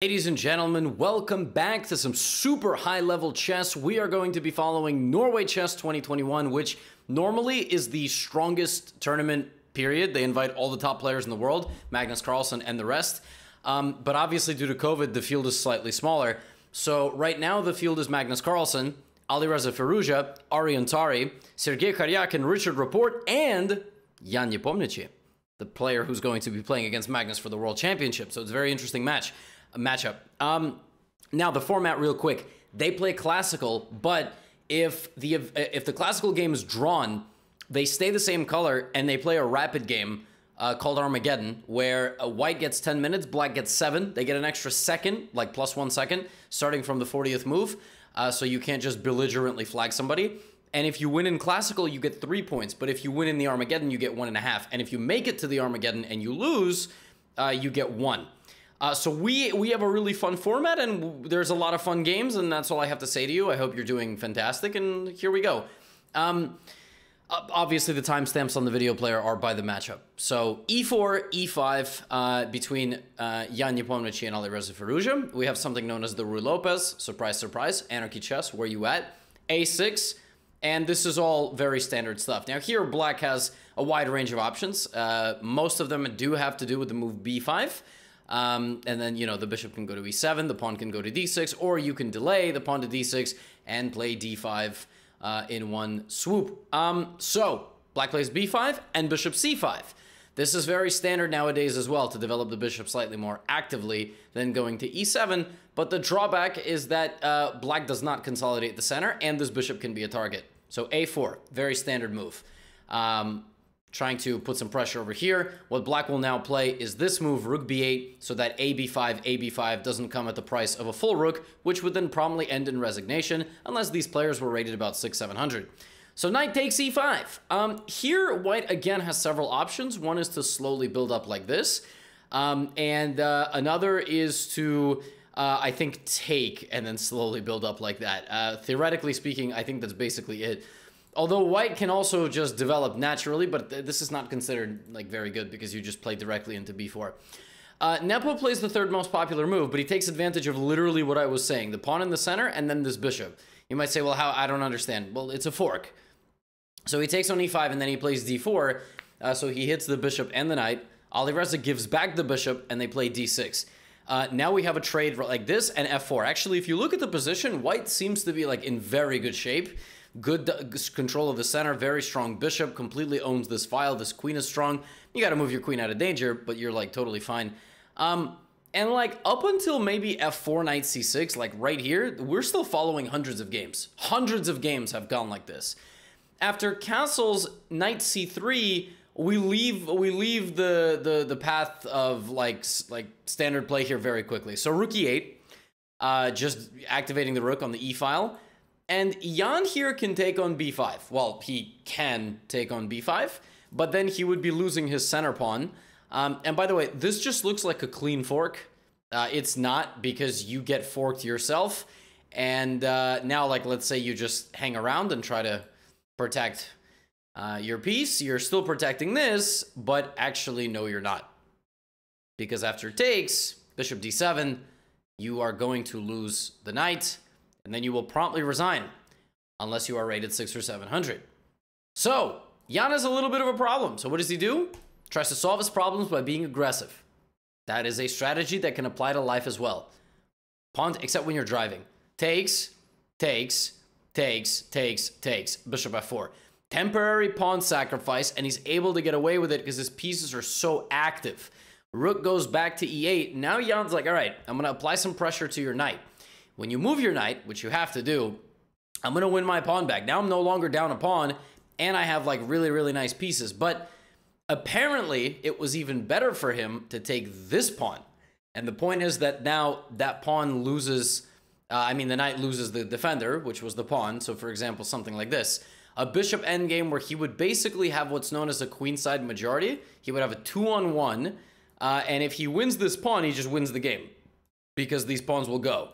Ladies and gentlemen, welcome back to some super high-level chess. We are going to be following Norway Chess 2021, which normally is the strongest tournament period. They invite all the top players in the world, Magnus, Carlsen, and the rest. But obviously, due to COVID, the field is slightly smaller. So right now, the field is Magnus Carlsen, Alireza Firouzja, Ari Tari, Sergei Karjakin, Richard Rapport, and Jan Nepo, the player who's going to be playing against Magnus for the World Championship. So it's a very interesting matchup. Now the format real quick. They play classical, but if the classical game is drawn, they stay the same color and they play a rapid game called Armageddon, where white gets 10 minutes, black gets 7. They get an extra second, like plus 1 second, starting from the 40th move. So you can't just belligerently flag somebody. And if you win in classical, you get 3 points. But if you win in the Armageddon, you get 1.5. And if you make it to the Armageddon and you lose, you get 1. So we have a really fun format, and there's a lot of fun games, and that's all I have to say to you. I hope you're doing fantastic, and here we go. Obviously, the timestamps on the video player are by the matchup. So e4, e5 between Jan Nepo and Alireza Firouzja. We have something known as the Ruy Lopez. Surprise, surprise. Anarchy chess, where you at? a6. And this is all very standard stuff. Now here, black has a wide range of options. Most of them do have to do with the move b5. And then, you know, the bishop can go to e7, the pawn can go to d6, or you can delay the pawn to d6 and play d5 in one swoop. So, black plays b5 and bishop c5. This is very standard nowadays as well, to develop the bishop slightly more actively than going to e7, but the drawback is that black does not consolidate the center, and this bishop can be a target. So a4, very standard move. Trying to put some pressure over here. What black will now play is this move, rook b8, so that ab5 doesn't come at the price of a full rook, which would then promptly end in resignation, unless these players were rated about 600-700. So knight takes e5. Here, white again has several options. One is to slowly build up like this, and another is to, I think, take and then slowly build up like that. Theoretically speaking, I think that's basically it. Although white can also just develop naturally, but this is not considered like very good because you just play directly into b4. Nepo plays the third most popular move, but he takes advantage of literally what I was saying. The pawn in the center and then this bishop. You might say, well, how? I don't understand. Well, it's a fork. So he takes on e5 and then he plays d4. So he hits the bishop and the knight. Alireza gives back the bishop and they play d6. Now we have a trade like this and f4. Actually, if you look at the position, white seems to be like in very good shape. Good control of the center, very strong bishop, completely owns this file. This queen is strong. You got to move your queen out of danger, but you're like totally fine. And like up until maybe f4, knight c6, like right here, we're still following hundreds of games. Hundreds of games have gone like this. After castles, knight c3, we leave the path of like standard play here very quickly. So rook e8, just activating the rook on the e file. And Jan here can take on b5. Well, he can take on b5, but then he would be losing his center pawn. And by the way, this just looks like a clean fork. It's not, because you get forked yourself. And now, like, let's say you just hang around and try to protect your piece. You're still protecting this, but actually, no, you're not. Because after takes, bishop d7, you are going to lose the knight. And then you will promptly resign, unless you are rated 600 or 700. So, Jan has a little bit of a problem. So what does he do? Tries to solve his problems by being aggressive. That is a strategy that can apply to life as well. Pawn, except when you're driving. Takes, takes, takes, takes, takes. Bishop f4. Temporary pawn sacrifice, and he's able to get away with it because his pieces are so active. Rook goes back to e8. Now Jan's like, all right, I'm going to apply some pressure to your knight. When you move your knight, which you have to do, I'm going to win my pawn back. Now I'm no longer down a pawn, and I have like really, really nice pieces. But apparently, it was even better for him to take this pawn. And the point is that now that pawn loses, the knight loses the defender, which was the pawn. So for example, something like this. A bishop endgame where he would basically have what's known as a queenside majority. He would have a 2-on-1, and if he wins this pawn, he just wins the game. Because these pawns will go.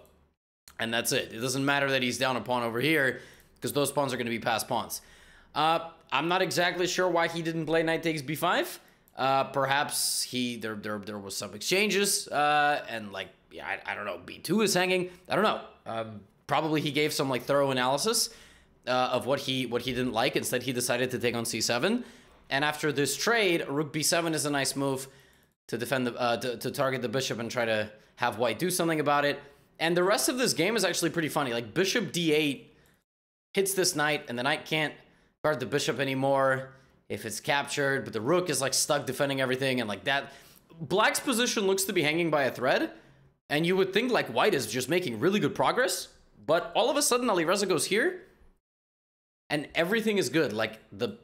And that's it. It doesn't matter that he's down a pawn over here, because those pawns are going to be passed pawns. I'm not exactly sure why he didn't play knight takes b5. Perhaps there was some exchanges, and like yeah, I don't know, b2 is hanging. I don't know. Probably he gave some like thorough analysis of what he didn't like. Instead, he decided to take on c7. And after this trade, rook b7 is a nice move to defend the to target the bishop and try to have white do something about it. And the rest of this game is actually pretty funny. Like bishop d8 hits this knight, and the knight can't guard the bishop anymore if it's captured, but the rook is like stuck defending everything, and like that. Black's position looks to be hanging by a thread, and you would think like white is just making really good progress, but all of a sudden Alireza goes here, and everything is good. Like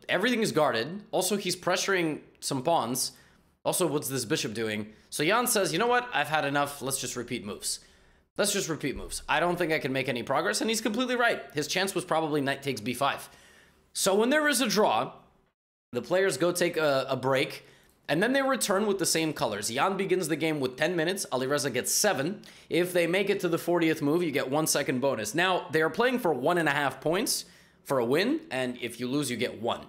everything is guarded. Also, he's pressuring some pawns. Also, what's this bishop doing? So Jan says, you know what? I've had enough. Let's just repeat moves. Let's just repeat moves. I don't think I can make any progress, and he's completely right. His chance was probably knight takes b5. So when there is a draw, the players go take a break, and then they return with the same colors. Jan begins the game with 10 minutes. Alireza gets 7. If they make it to the 40th move, you get 1 second bonus. Now, they are playing for 1.5 points for a win, and if you lose, you get 1.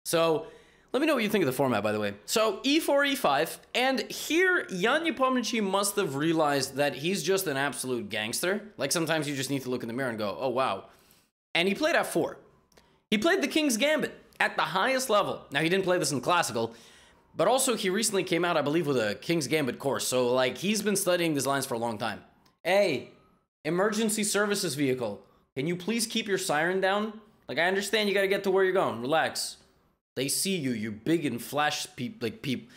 So let me know what you think of the format, by the way. So e4, e5, and here Jan Nepomniachtchi must have realized that he's just an absolute gangster. Like sometimes you just need to look in the mirror and go, oh wow. And he played f4. He played the King's Gambit at the highest level. Now he didn't play this in classical, but also he recently came out, I believe, with a King's Gambit course. So like he's been studying these lines for a long time. Hey, emergency services vehicle, can you please keep your siren down? Like I understand you got to get to where you're going. Relax. They see you. You're big and flash peep.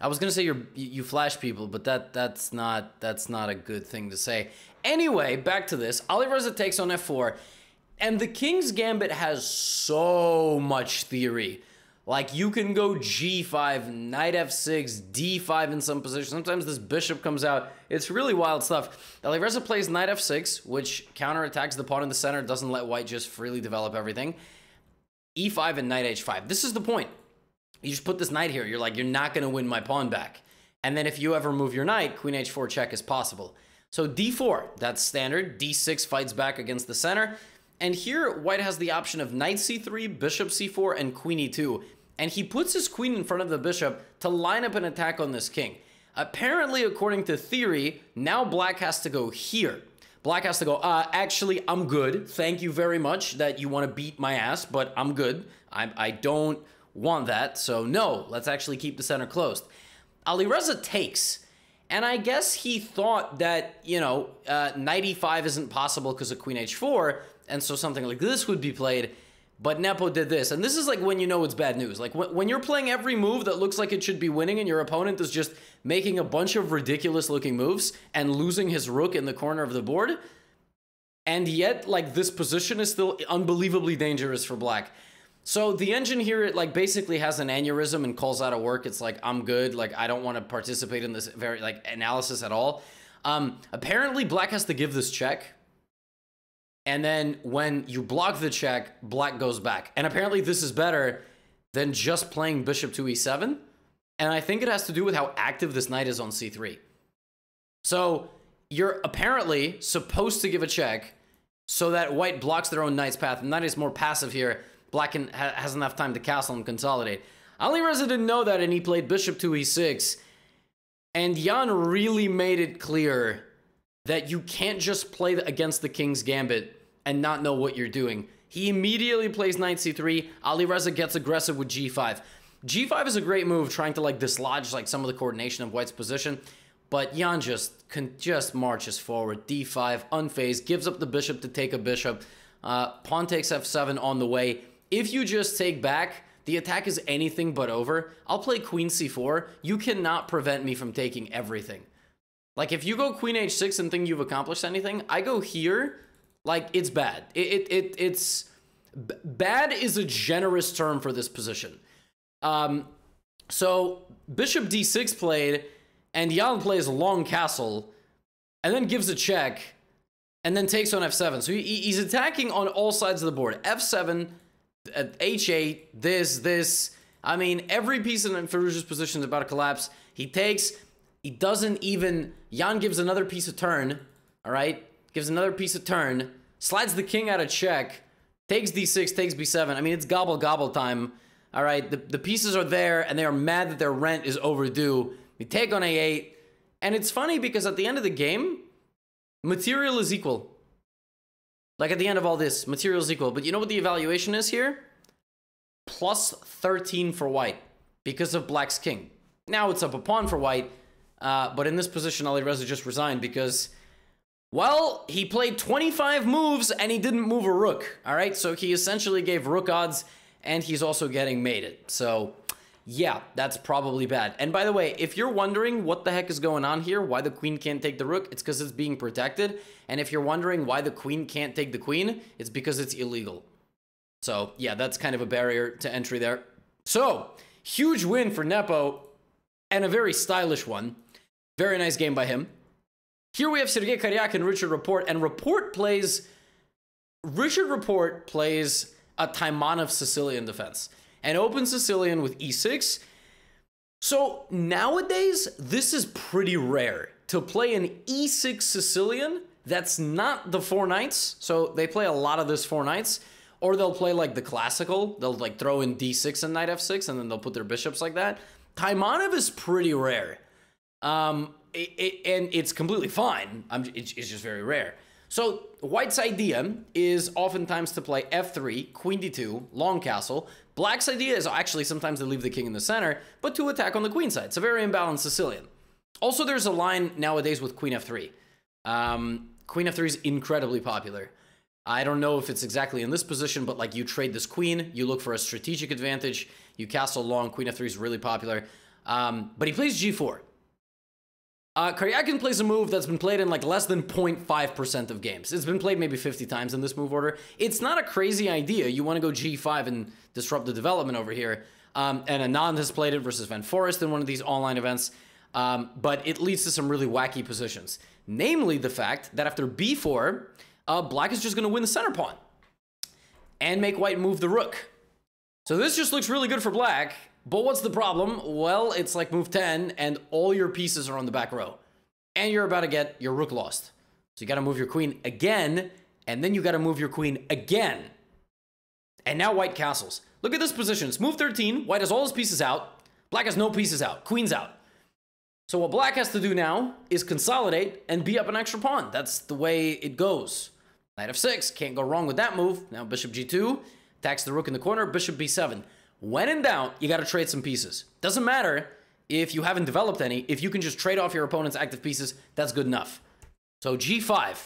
I was gonna say you flash people, but that's not a good thing to say. Anyway, back to this. Alireza takes on f4, and the King's Gambit has so much theory. Like you can go g5, knight f6, d5 in some positions. Sometimes this bishop comes out. It's really wild stuff. Alireza plays knight f6, which counterattacks the pawn in the center, doesn't let white just freely develop everything. e5 and knight h5. This is the point. You just put this knight here. You're like, you're not going to win my pawn back. And then if you ever move your knight, queen h4 check is possible. So d4, that's standard. d6 fights back against the center. And here, white has the option of knight c3, bishop c4, and queen e2. And he puts his queen in front of the bishop to line up an attack on this king. Apparently, according to theory, now black has to go here. Black has to go, actually, I'm good. Thank you very much that you want to beat my ass, but I'm good. I don't want that, so no, let's actually keep the center closed. Alireza takes, and I guess he thought that, you know, knight e5 isn't possible because of queen h4, and so something like this would be played, but Nepo did this, and this is like when you know it's bad news. Like when you're playing every move that looks like it should be winning and your opponent is just making a bunch of ridiculous looking moves and losing his rook in the corner of the board, and yet like this position is still unbelievably dangerous for black. So the engine here, it like basically has an aneurysm and calls out of work. It's like, I'm good. Like, I don't want to participate in this very like analysis at all. Apparently black has to give this check. And then when you block the check, black goes back. And apparently this is better than just playing bishop to e7. And I think it has to do with how active this knight is on c3. So you're apparently supposed to give a check so that white blocks their own knight's path. The knight is more passive here. Black has enough time to castle and consolidate. Alireza didn't know that, and he played bishop to e6. And Jan really made it clear that you can't just play against the King's Gambit and not know what you're doing. He immediately plays knight c3. Alireza gets aggressive with g5. g5 is a great move, trying to like dislodge like some of the coordination of white's position. But Jan just marches forward. d5, unfazed, gives up the bishop to take a bishop. Pawn takes f7 on the way. If you just take back, the attack is anything but over. I'll play queen c4. You cannot prevent me from taking everything. Like, if you go queen h6 and think you've accomplished anything, I go here, like, it's bad. It's... Bad is a generous term for this position. So, bishop d6 played, and Jan plays a long castle, and then gives a check, and then takes on f7. So he's attacking on all sides of the board. f7... h8, this. I mean, every piece in Firouzja's position is about to collapse. He takes, he doesn't even, Jan gives another piece of turn, all right? Gives another piece of turn, slides the king out of check, takes d6, takes b7. I mean, it's gobble time, all right? The pieces are there, and they are mad that their rent is overdue. We take on a8, And it's funny because at the end of the game, material is equal. Like at the end of all this, material is equal. But you know what the evaluation is here? Plus 13 for white because of black's king. Now it's up a pawn for white. But in this position, Alireza just resigned because, well, he played 25 moves and he didn't move a rook. All right, so he essentially gave rook odds and he's also getting mated. So yeah, that's probably bad. And by the way, if you're wondering what the heck is going on here, why the queen can't take the rook, it's because it's being protected. And if you're wondering why the queen can't take the queen, it's because it's illegal. So yeah, that's kind of a barrier to entry there. So huge win for Nepo and a very stylish one. Very nice game by him. Here we have Sergei Karjakin, Richard Rapport, and Richard Rapport plays a Taimanov Sicilian defense. An open Sicilian with e6. So nowadays, this is pretty rare to play an e6 Sicilian that's not the 4 knights. So they play a lot of this 4 knights, or they'll play like the classical. They'll like throw in d6 and knight f6, and then they'll put their bishops like that. Taimanov is pretty rare. And it's completely fine. It's just very rare. So white's idea is oftentimes to play f3, queen d2, long castle. Black's idea is actually sometimes to leave the king in the center, but to attack on the queen side. It's a very imbalanced Sicilian. Also, there's a line nowadays with queen f3. Queen f3 is incredibly popular. I don't know if it's exactly in this position, but like you trade this queen, you look for a strategic advantage, you castle long, queen f3 is really popular. But he plays g4. Karjakin plays a move that's been played in like less than 0.5% of games. It's been played maybe 50 times in this move order. It's not a crazy idea. You want to go g5 and disrupt the development over here. And Anand has played it versus Van Forest in one of these online events. But it leads to some really wacky positions. Namely the fact that after b4, black is just going to win the center pawn. And make white move the rook. So this just looks really good for black. But what's the problem? Well, it's like move 10 and all your pieces are on the back row. And you're about to get your rook lost. So you got to move your queen again, and then you got to move your queen again. And now white castles. Look at this position. It's move 13. White has all his pieces out. Black has no pieces out. Queen's out. So what black has to do now is consolidate and be up an extra pawn. That's the way it goes. Knight f6. Can't go wrong with that move. Now bishop g2. Attacks the rook in the corner. Bishop b7. When in doubt, you got to trade some pieces. Doesn't matter if you haven't developed any. If you can just trade off your opponent's active pieces, that's good enough. So g5.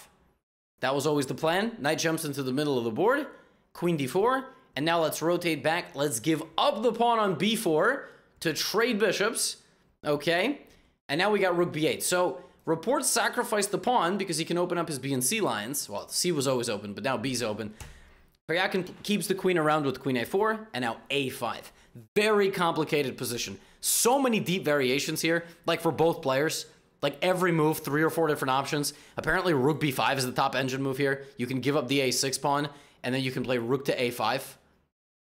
That was always the plan. Knight jumps into the middle of the board. Queen d4. And now let's rotate back. Let's give up the pawn on b4 to trade bishops. Okay. And now we got rook b8. So Rapport sacrificed the pawn because he can open up his b and c lines. Well, c was always open, but now b's open. Karjakin keeps the queen around with queen a4, and now a5. Very complicated position. So many deep variations here, like for both players. Like every move, 3 or 4 different options. Apparently rook b5 is the top engine move here. You can give up the a6 pawn, and then you can play rook to a5,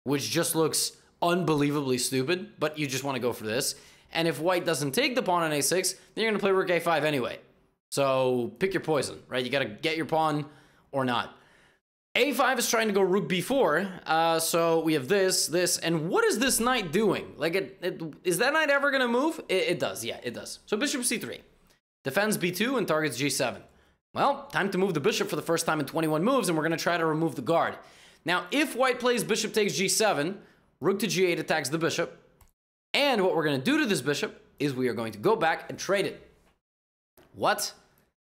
which just looks unbelievably stupid, but you just want to go for this. And if white doesn't take the pawn on a6, then you're going to play rook a5 anyway. So pick your poison, right? You got to get your pawn or not. a5 is trying to go rook b4, so we have this, and what is this knight doing? Like, is that knight ever gonna move? It does, yeah, it does. So bishop c3, defends b2 and targets g7. Well, time to move the bishop for the first time in 21 moves, and we're gonna try to remove the guard. Now, if white plays bishop takes g7, rook to g8 attacks the bishop, and what we're gonna do to this bishop is we are going to go back and trade it. What?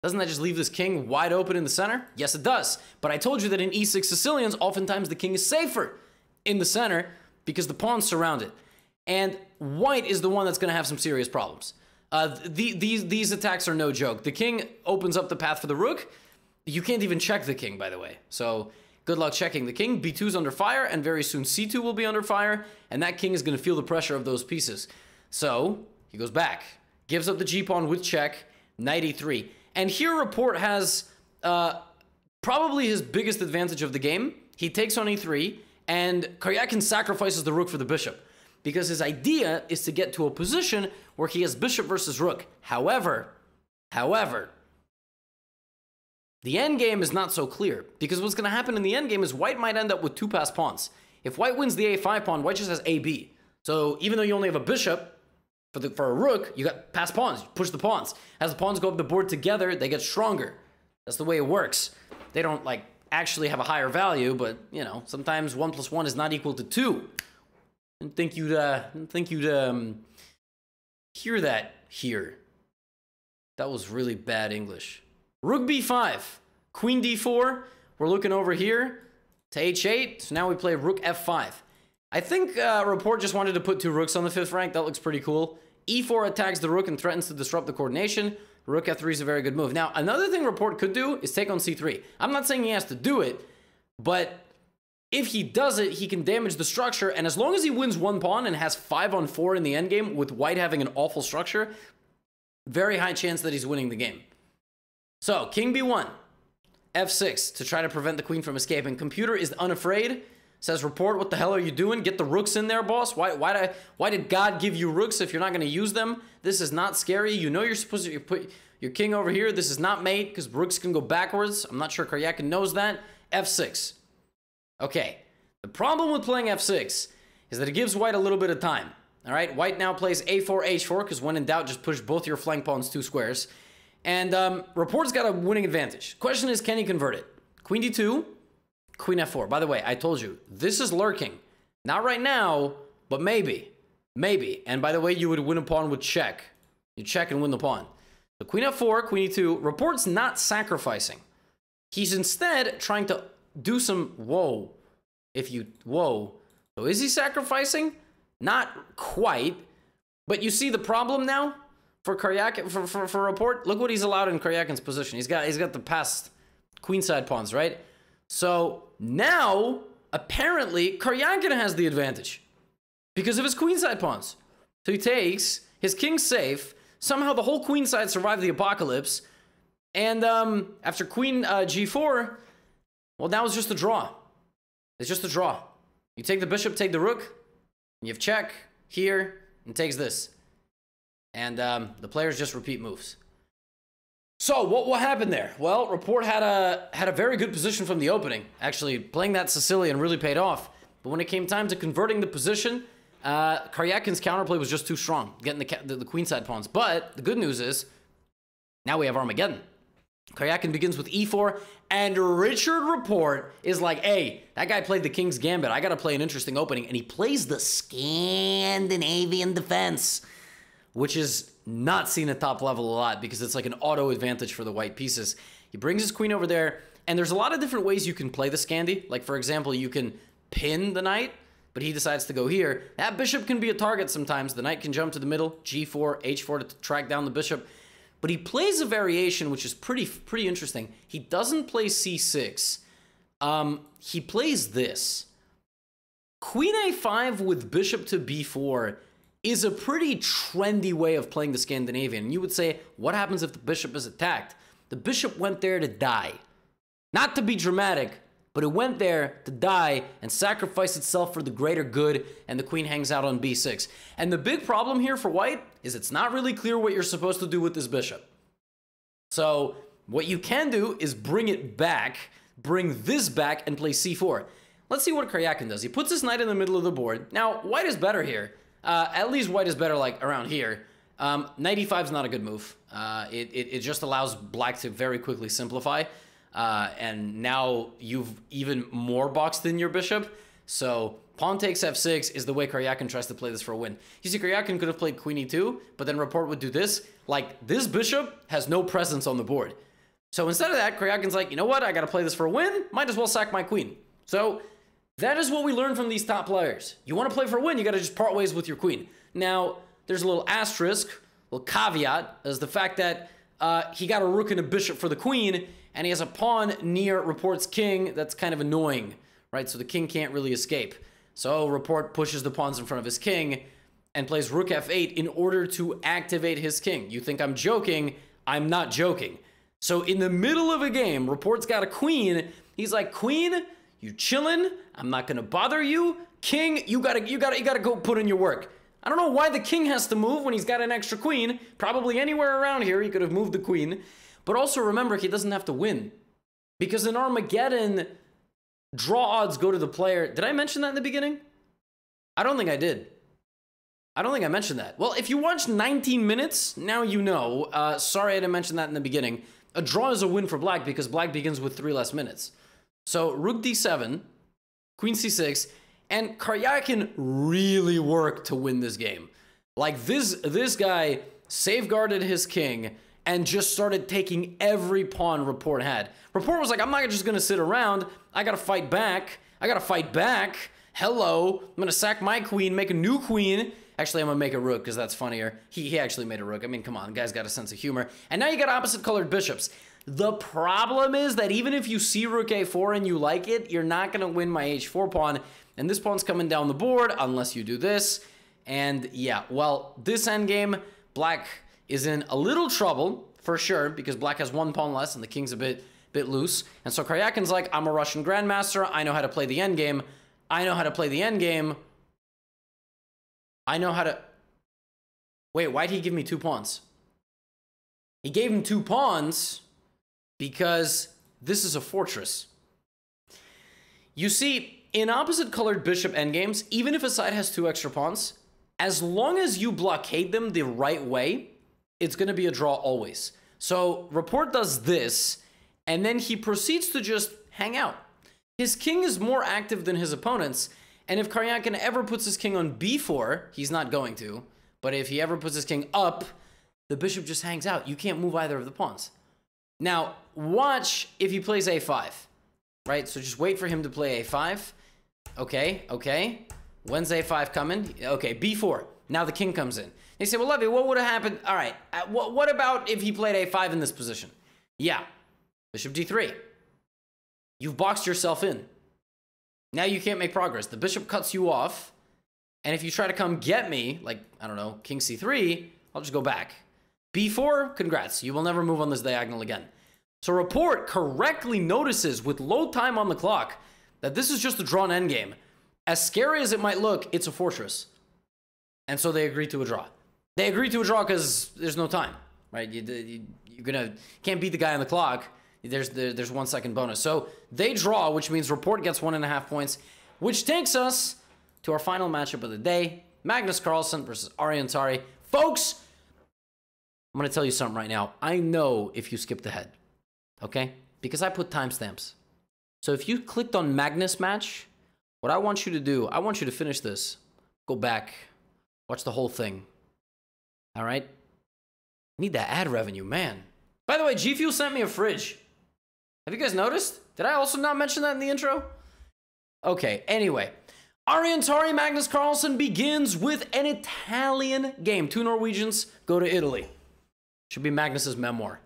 Doesn't that just leave this king wide open in the center? Yes, it does. But I told you that in e6 Sicilians, oftentimes the king is safer in the center because the pawns surround it. And white is the one that's going to have some serious problems. These attacks are no joke. The king opens up the path for the rook. You can't even check the king, by the way. So good luck checking the king. b2 is under fire, and very soon c2 will be under fire, and that king is going to feel the pressure of those pieces. So he goes back, gives up the g-pawn with check, knight e3. And here Rapport has probably his biggest advantage of the game. He takes on e3, and Karjakin sacrifices the rook for the bishop, because his idea is to get to a position where he has bishop versus rook. However, the endgame is not so clear, because what's going to happen in the endgame is white might end up with 2-pass pawns. If white wins the a5 pawn, white just has ab. So even though you only have a bishop, For a rook, you got pass pawns, push the pawns. As the pawns go up the board together, they get stronger. That's the way it works. They don't like actually have a higher value, but you know, sometimes 1 + 1 is not equal to 2. Didn't think you'd hear that here. That was really bad English. Rook b5, queen d4. We're looking over here to h8. So now we play rook f5. I think Rapport just wanted to put 2 rooks on the 5th rank. That looks pretty cool. e4 attacks the rook and threatens to disrupt the coordination. Rook f3 is a very good move. Now, another thing Rapport could do is take on c3. I'm not saying he has to do it, but if he does it, he can damage the structure. And as long as he wins 1 pawn and has 5 on 4 in the endgame, with white having an awful structure, very high chance that he's winning the game. So, king b1, f6 to try to prevent the queen from escaping. Computer is unafraid. Says, Rapport, what the hell are you doing? Get the rooks in there, boss. Why did God give you rooks if you're not going to use them? This is not scary. You know you're supposed to put your king over here. This is not mate because rooks can go backwards. I'm not sure Karjakin knows that. f6. Okay. The problem with playing f6 is that it gives white a little bit of time. All right. White now plays a4, h4 because when in doubt, just push both your flank pawns 2 squares. And Rapport's got a winning advantage. Question is, can he convert it? Queen d2. Queen f4. By the way, I told you, this is lurking. Not right now, but maybe. Maybe. And by the way, you would win a pawn with check. You check and win the pawn. So queen f4, queen e2. Rapport's not sacrificing. He's instead trying to do some... Whoa. Whoa. So is he sacrificing? Not quite. But you see the problem now? For Karjakin, for Rapport? Look what he's allowed in Karjakin's position. He's got the passed queenside pawns, right? So now, apparently, Karjakin has the advantage because of his queenside pawns. So he takes, his king's safe, somehow the whole queenside survived the apocalypse, and after queen g4, well, now it's just a draw. It's just a draw. You take the bishop, take the rook, and you have check here, and takes this. And the players just repeat moves. So, what happened there? Well, Rapport had a very good position from the opening. Actually, playing that Sicilian really paid off. But when it came time to converting the position, Karjakin's counterplay was just too strong, getting the queenside pawns. But the good news is, now we have Armageddon. Karjakin begins with e4, and Richard Rapport is like, hey, that guy played the King's Gambit. I got to play an interesting opening. And he plays the Scandinavian defense, which is not seen at top level a lot because it's like an auto advantage for the white pieces. He brings his queen over there, and there's a lot of different ways you can play the Scandi. Like, for example, you can pin the knight, but he decides to go here. That bishop can be a target sometimes. The knight can jump to the middle, g4, h4 to track down the bishop. But he plays a variation which is pretty interesting. He doesn't play c6. He plays this. Queen a5 with bishop to b4 is a pretty trendy way of playing the Scandinavian. And you would say, what happens if the bishop is attacked? The bishop went there to die. Not to be dramatic, but it went there to die and sacrifice itself for the greater good, and the queen hangs out on b6. And the big problem here for white is it's not really clear what you're supposed to do with this bishop. So what you can do is bring it back, bring this back, and play c4. Let's see what Karjakin does. He puts his knight in the middle of the board. Now, white is better here. At least white is better like around here. Knight e5 is not a good move. It just allows black to very quickly simplify. And now you've even more boxed in your bishop. So pawn takes f6 is the way Karjakin tries to play this for a win. You see, Karjakin could have played queen e2, but then Rapport would do this. Like, this bishop has no presence on the board. So instead of that, Karjakin's like, you know what? I got to play this for a win. Might as well sack my queen. So that is what we learn from these top players. You want to play for a win, you got to just part ways with your queen. Now, there's a little asterisk, a little caveat, is the fact that he got a rook and a bishop for the queen, and he has a pawn near Rapport's king that's kind of annoying, right? So the king can't really escape. So Rapport pushes the pawns in front of his king and plays rook f8 in order to activate his king. You think I'm joking? I'm not joking. So in the middle of a game, Rapport's got a queen. He's like, queen, you chillin'? I'm not gonna bother you. King, you gotta go put in your work. I don't know why the king has to move when he's got an extra queen. Probably anywhere around here he could have moved the queen. But also remember, he doesn't have to win. Because in Armageddon, draw odds go to the player. Did I mention that in the beginning? I don't think I did. I don't think I mentioned that. Well, if you watched 19 minutes, now you know. Sorry I didn't mention that in the beginning. A draw is a win for black because black begins with 3 less minutes. So rook d7, queen c6, and Karjakin really worked to win this game. Like this guy safeguarded his king and just started taking every pawn Rapport had. Rapport was like, I'm not just gonna sit around. I gotta fight back. Hello, I'm gonna sack my queen, make a new queen. Actually, I'm gonna make a rook because that's funnier. He actually made a rook. I mean, come on, the guy's got a sense of humor. And now you got opposite colored bishops. The problem is that even if you see rook a4 and you like it, you're not gonna win my h4 pawn. And this pawn's coming down the board unless you do this. And yeah, well, this endgame, black is in a little trouble for sure because black has 1 pawn less and the king's a bit loose. And so Karjakin's like, I'm a Russian grandmaster. I know how to play the endgame. I know how to Wait, why'd he give me 2 pawns? He gave him 2 pawns because this is a fortress. You see, in opposite colored bishop endgames, even if a side has 2 extra pawns, as long as you blockade them the right way, it's going to be a draw always. So Rapport does this, and then he proceeds to just hang out. His king is more active than his opponent's, and if Karjakin ever puts his king on b4, he's not going to, but if he ever puts his king up, the bishop just hangs out. You can't move either of the pawns. Now, watch if he plays a5, right? So just wait for him to play a5. Okay. When's a5 coming? Okay, b4. Now the king comes in. They say, well, Levy, what would have happened? All right, what about if he played a5 in this position? Yeah, bishop d3. You've boxed yourself in. Now you can't make progress. The bishop cuts you off, and if you try to come get me, like, I don't know, king c3, I'll just go back. b4, congrats. You will never move on this diagonal again. So Rapport correctly notices with low time on the clock that this is just a drawn endgame. As scary as it might look, it's a fortress. And so they agree to a draw. They agree to a draw because there's no time, right? Can't beat the guy on the clock. There's 1 second bonus. So they draw, which means Rapport gets 1.5 points, which takes us to our final matchup of the day. Magnus Carlsen versus Tari. Folks, I'm going to tell you something right now. I know if you skipped ahead, okay? Because I put timestamps. So if you clicked on Magnus match, what I want you to do, I want you to finish this. Go back. Watch the whole thing. All right? Need that ad revenue, man. By the way, G Fuel sent me a fridge. Have you guys noticed? Did I also not mention that in the intro? Okay, anyway. Tari Magnus Carlsen begins with an Italian game. 2 Norwegians go to Italy. Should be Magnus's memoir.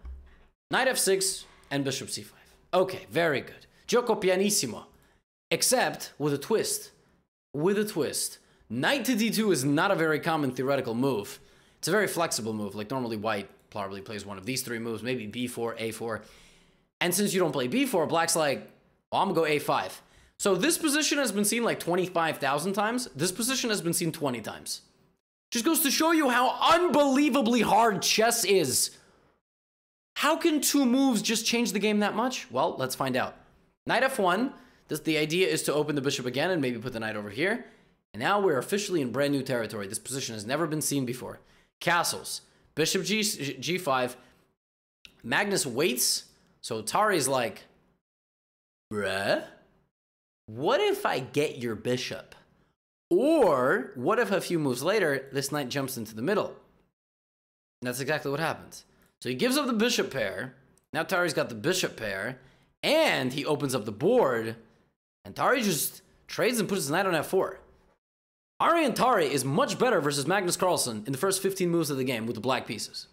Knight f6 and bishop c5. Okay, very good. Gioco pianissimo. Except with a twist. Knight to d2 is not a very common theoretical move. It's a very flexible move. Like normally white probably plays one of these 3 moves, maybe b4, a4. And since you don't play b4, black's like, well, I'm gonna go a5. So this position has been seen like 25,000 times. This position has been seen 20 times. Just goes to show you how unbelievably hard chess is. How can 2 moves just change the game that much? Well, let's find out. Knight f1. The idea is to open the bishop again and maybe put the knight over here. And now we're officially in brand new territory. This position has never been seen before. Castles. Bishop g5. Magnus waits. So Tari's like, bruh, what if I get your bishop? Or what if a few moves later, this knight jumps into the middle? And that's exactly what happens. So he gives up the bishop pair. Now Tari's got the bishop pair. And he opens up the board. And Tari just trades and puts his knight on f4. Tari is much better versus Magnus Carlsen in the first 15 moves of the game with the black pieces.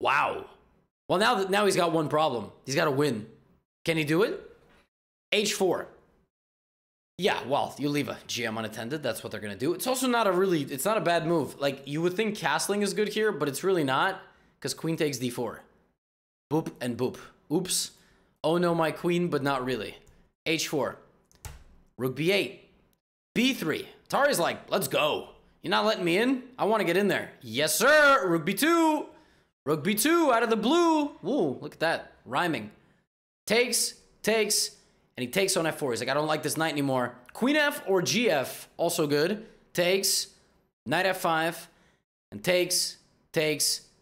Wow. Well, now he's got one problem. He's got to win. Can he do it? h4. Yeah, well, you leave a GM unattended. That's what they're going to do. It's also not it's not a bad move. Like, you would think castling is good here, but it's really not, because queen takes d4. Boop and boop. Oops. Oh no, my queen, but not really. h4. Rook b8. b3. Tari's like, let's go. You're not letting me in? I want to get in there. Yes, sir. Rook b2. Rook b2 out of the blue. Whoa, look at that. Rhyming. Takes, and he takes on f4. He's like, I don't like this knight anymore. Queen f or gf, also good. Takes, Knight f5, and takes,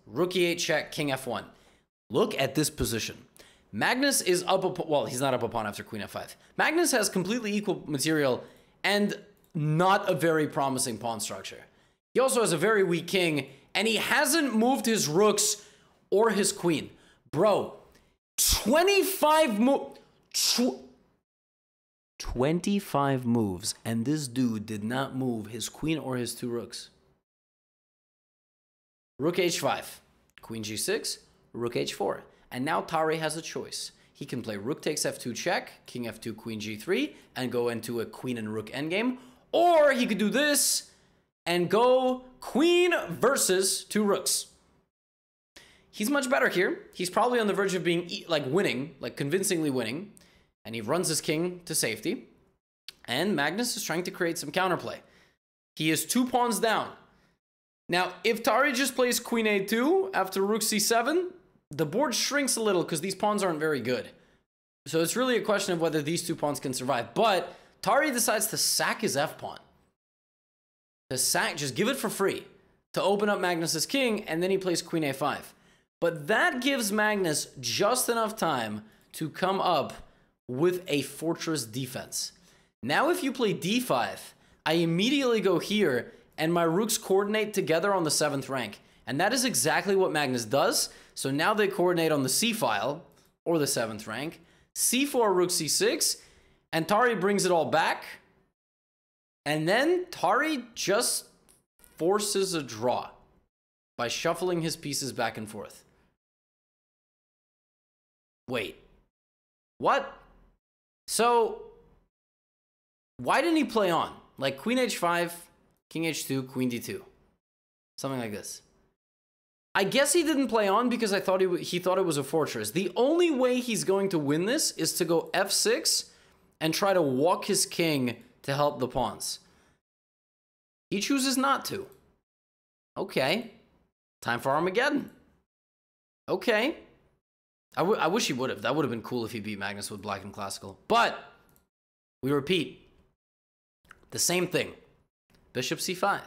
rook e8 check, king f1. Look at this position. Magnus is up, well, he's not up a pawn after queen f5. Magnus has completely equal material and not a very promising pawn structure. He also has a very weak king, and he hasn't moved his rooks or his queen. Bro, 25 moves, and this dude did not move his queen or his 2 rooks. Rook h5, queen g6, rook h4. And now Tari has a choice. He can play rook takes f2 check, king f2, queen g3, and go into a queen and rook endgame. Or he could do this and go queen versus 2 rooks. He's much better here. He's probably on the verge of being winning, like convincingly winning. And he runs his king to safety. And Magnus is trying to create some counterplay. He is 2 pawns down. Now, if Tari just plays queen a2 after rook c7, the board shrinks a little because these pawns aren't very good. So it's really a question of whether these 2 pawns can survive. But Tari decides to sack his f-pawn. To sack, just give it for free. To open up Magnus's king, and then he plays queen a5. But that gives Magnus just enough time to come up with a fortress defense. Now if you play d5, I immediately go here, and my rooks coordinate together on the 7th rank. And that is exactly what Magnus does. So now they coordinate on the c file, or the 7th rank. c4, rook c6, and Tari brings it all back. And then Tari just forces a draw by shuffling his pieces back and forth. Wait. What? So, why didn't he play on? Like queen h5, king h2, queen d2. Something like this. I guess he didn't play on because he thought it was a fortress. The only way he's going to win this is to go f6 and try to walk his king to help the pawns. He chooses not to. Okay. Time for Armageddon. Okay. I wish he would have. That would have been cool if he beat Magnus with Black and Classical. But we repeat. The same thing. Bishop c5.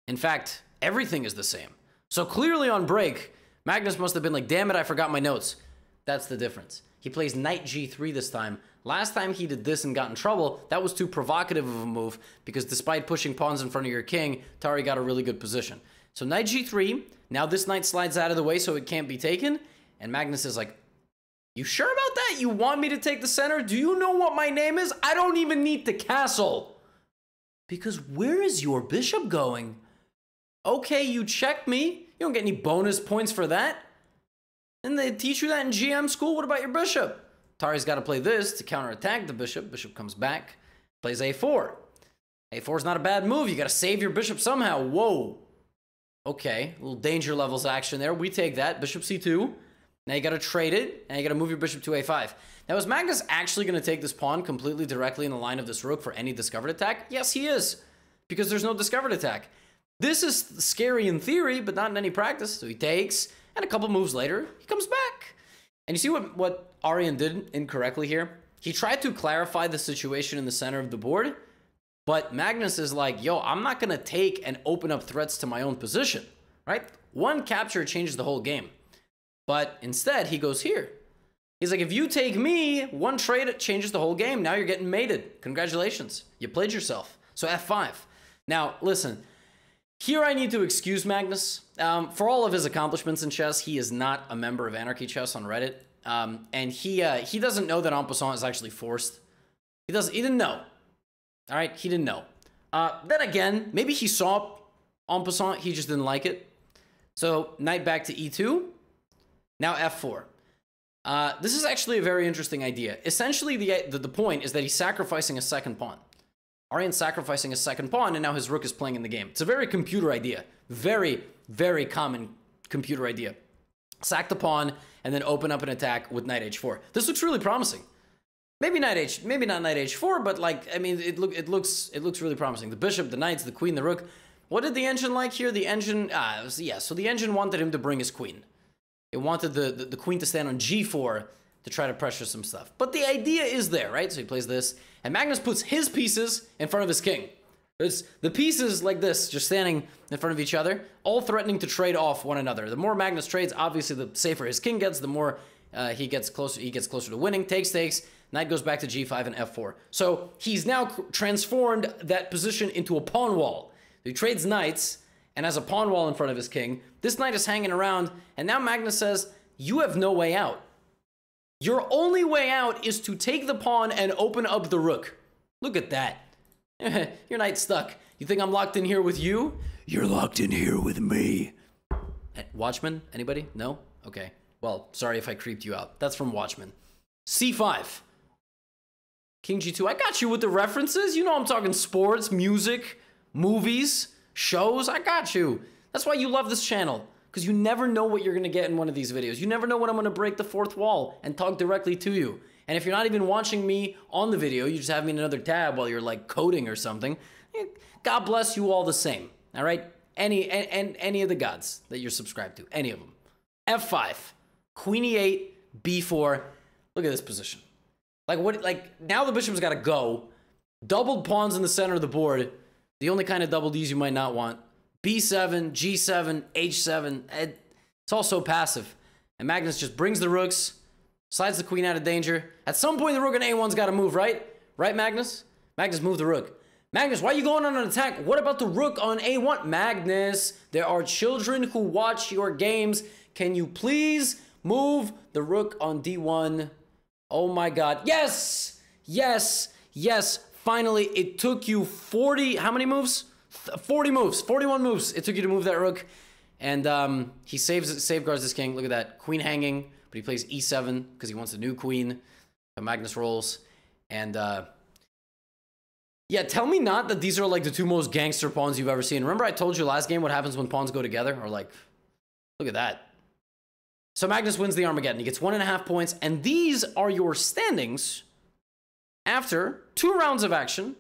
In fact, everything is the same. So clearly on break, Magnus must have been like, damn it, I forgot my notes. That's the difference. He plays knight g3 this time. Last time he did this and got in trouble, that was too provocative of a move because despite pushing pawns in front of your king, Tari got a really good position. So knight g3, now this knight slides out of the way so it can't be taken. And Magnus is like, you sure about that? You want me to take the center? Do you know what my name is? I don't even need the castle. Because where is your bishop going? Okay, you checked me. You don't get any bonus points for that. Didn't they teach you that in GM school? What about your bishop? Tari's got to play this to counterattack the bishop. Bishop comes back, plays a4. a4 is not a bad move. You got to save your bishop somehow. Whoa. Okay, a little danger levels action there. We take that. Bishop c2. Now you got to trade it, and you got to move your bishop to a5. Now, is Magnus actually going to take this pawn completely directly in the line of this rook for any discovered attack? Yes, he is, because there's no discovered attack. This is scary in theory, but not in any practice. So he takes, and a couple moves later, he comes back. And you see what Aryan did incorrectly here? He tried to clarify the situation in the center of the board, but Magnus is like, yo, I'm not going to take and open up threats to my own position, right? One capture changes the whole game. But instead, he goes here. He's like, if you take me, one trade changes the whole game. Now you're getting mated. Congratulations. You played yourself. So f5. Now, listen. Here I need to excuse Magnus. For all of his accomplishments in chess, he is not a member of Anarchy Chess on Reddit. And he doesn't know that en passant is actually forced. He didn't know. All right, he didn't know. Then again, maybe he saw en passant, he just didn't like it. So knight back to e2. Now f4. This is actually a very interesting idea. Essentially, the point is that he's sacrificing a second pawn. Aryan's sacrificing a second pawn, and now his rook is playing in the game. It's a very computer idea. Very, very common computer idea. Sack the pawn, and then open up an attack with knight h4. This looks really promising. Maybe not knight h4, but like, I mean, it looks really promising. The bishop, the knights, the queen, the rook. What did the engine like here? The engine, so the engine wanted him to bring his queen. It wanted the queen to stand on g4 to try to pressure some stuff. But the idea is there, right? So he plays this, and Magnus puts his pieces in front of his king. It's the pieces like this, just standing in front of each other, all threatening to trade off one another. The more Magnus trades, obviously, the safer his king gets, the more he gets closer to winning. Takes, knight goes back to g5 and f4. So he's now transformed that position into a pawn wall. He trades knights and has a pawn wall in front of his king. This knight is hanging around, and now Magnus says, you have no way out. Your only way out is to take the pawn and open up the rook. Look at that. Your knight's stuck. You think I'm locked in here with you? You're locked in here with me. Watchman? Anybody? No? Okay. Well, sorry if I creeped you out. That's from Watchmen. c5. King g2. I got you with the references. You know I'm talking sports, music, movies, shows. I got you. That's why you love this channel. Because you never know what you're going to get in one of these videos. You never know when I'm going to break the fourth wall and talk directly to you. And if you're not even watching me on the video, you just have me in another tab while you're like coding or something, God bless you all the same. All right? Any of the gods that you're subscribed to. Any of them. f5. Queen e8. b4. Look at this position. Like what? Like now the bishop's got to go. Doubled pawns in the center of the board. The only kind of double Ds you might not want. b7, g7, h7. It's all so passive. And Magnus just brings the rooks. Slides the queen out of danger. At some point, the rook on a1's got to move, right? Right, Magnus? Magnus, move the rook. Magnus, why are you going on an attack? What about the rook on a1? Magnus, there are children who watch your games. Can you please move the rook on d1? Oh my God. Yes! Yes! Yes! Finally, it took you 40... How many moves? 40 moves. 41 moves. It took you to move that rook. And he safeguards this king. Look at that. Queen hanging. But he plays e7 because he wants a new queen. So Magnus rolls. And, yeah, tell me not that these are, like, the two most gangster pawns you've ever seen. Remember I told you last game what happens when pawns go together? Or, like, look at that. So Magnus wins the Armageddon. He gets 1.5 points. And these are your standings after 2 rounds of action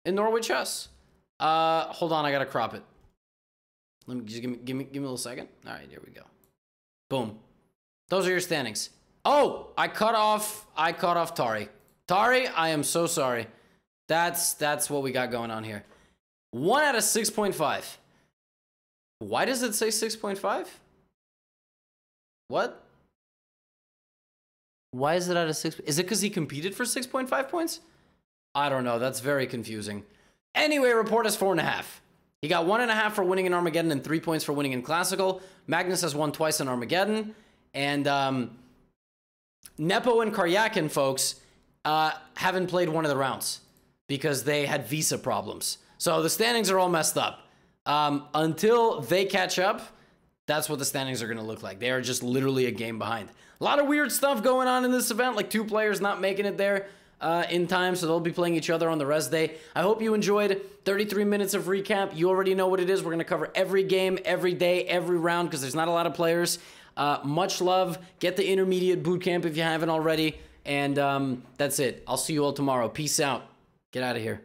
in Norway chess. Hold on. I got to crop it. Let me just give me a little second. All right, here we go. Boom. Those are your standings. Oh, I cut off Tari. Tari, I am so sorry. That's what we got going on here. 1 out of 6.5. Why does it say 6.5? What? Why is it out of 6? Is it because he competed for 6.5 points? I don't know. That's very confusing. Anyway, Rapport has 4.5. He got 1.5 for winning in Armageddon and 3 points for winning in Classical. Magnus has won twice in Armageddon. And Nepo and Karjakin, folks, haven't played one of the rounds because they had visa problems. So the standings are all messed up. Until they catch up, that's what the standings are going to look like. They are just literally a game behind. A lot of weird stuff going on in this event, like 2 players not making it there in time, so they'll be playing each other on the rest day. I hope you enjoyed 33 minutes of recap. You already know what it is. We're going to cover every game, every day, every round, because there's not a lot of players. Much love. Get the intermediate boot camp if you haven't already. And that's it. I'll see you all tomorrow. Peace out. Get out of here.